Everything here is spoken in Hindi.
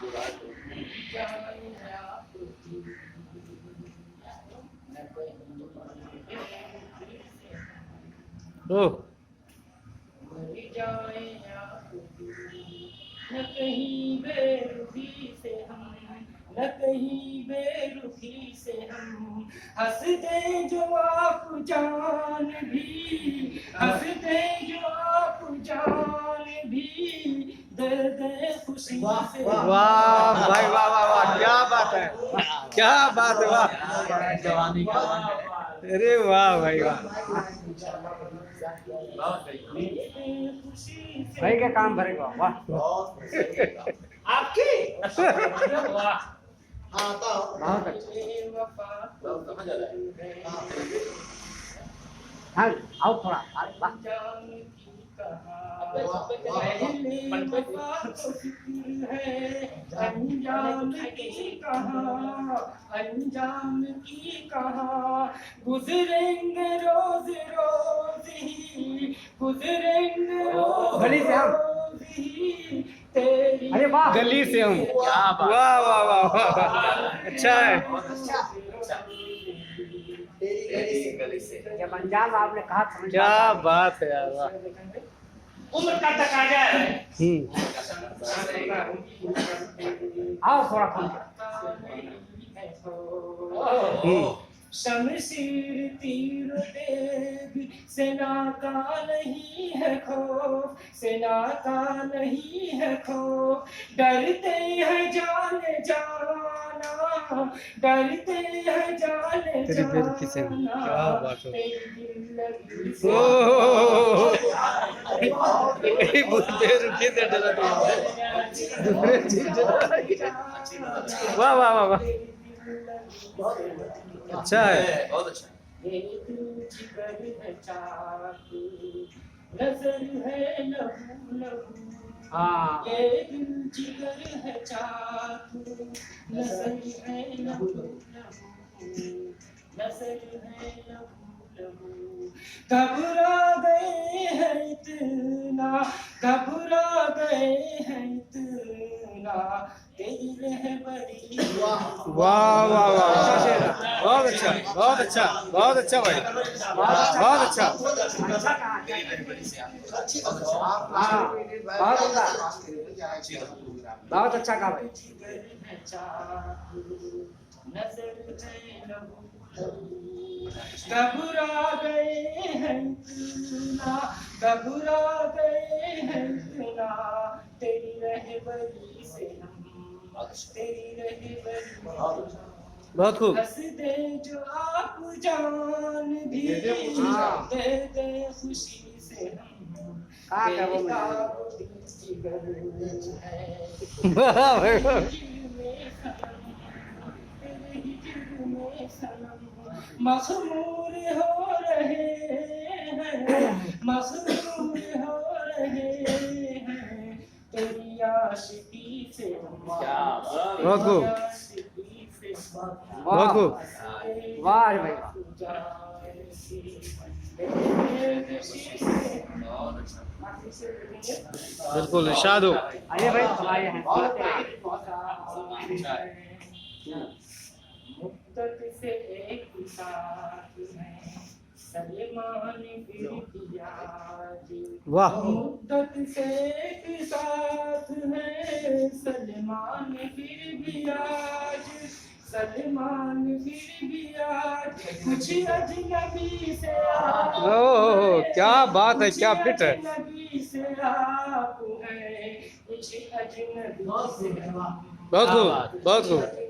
ओह न कहीं बेरुखी से हम, न कहीं बेरुखी से हम, हंस दे जो आप जान भी, हंस दे जो आप जान भी, दे दे खुशी से। वाह भाई, वाह वाह वाह, क्या बात है, क्या बात है, वाह जवानी का अरे वाह भाई वाह। भाई क्या काम करेगा, वाह आपकी वाह हाँ तो बहुत अच्छा। कहाँ जा रहा है? हाँ आओ थोड़ा, वाह अंजाम की कहा, अंजाम की कहा, गुजरेंगे रोज रोज ही, गुजरेंगे रोज गली से हम। रोज ही तेरी। अरे वाह, गली से हम, क्या बात। वाह वाह वाह वाह, अच्छा है। तेरी गली से जब अंजाम आपने कहा समझ, क्या बात है यार, वाह। उम्र का तकाजा है। आओ थोड़ा कम। शमशीर तीर तेग सेना का नहीं है खौफ, सेना का नहीं है खौफ, डरते हैं जाने जाना, डरते हैं जाने तेरी बेरुखी से, जाना, क्या बात है। तेरी दिल लगी से। ओह बेरुखी से डरा दूसरे चीज वाह वाह वाह वाह, अच्छा है। बहुत अच्छा। ये दिल जिगर है चाकू, नजर है लहू लहू, हाँ ये दिल जिगर है चाकू, नजर है लहू लहू, नजर है लहू लहू, घबरा गए हैं इतना, घबरा गए हैं इतना, तेरी रहबरी। वाह वाह वाह, बहुत अच्छा, बहुत अच्छा, बहुत अच्छा भाई, बहुत अच्छा। हाँ बहुत अच्छा कहा भाई। घबरा गए हैं इतना, घबरा गए हैं इतना, तेरी रहबरी से हम, तेरी रहबरी से हम। बहुत खूब। हंस दे जो आप जान भी, दे दे खुशी से हम, क्या वो जिगर है। वाह भाई वाह। मखमूर हो रहे हैं, मखमूर हो रहे हैं, तेरी आशिकी से बहुत खूब, बहुत खूब, वाह भाई बिल्कुल इरशाद हो। आइए भाई हमारे हैं मुद्दत से एक साथ हैं सलमान फिर भी आज, वाह मुद्दत से एक साथ हैं सलमान फिर भी आज, सलमान फिर भी आज, कुछ अजनबी से आप ओह क्या बात है, क्या फिट है। अजनबी से आप हैं, कुछ अजनबी से हम। बहुत खूब, बहुत खूब।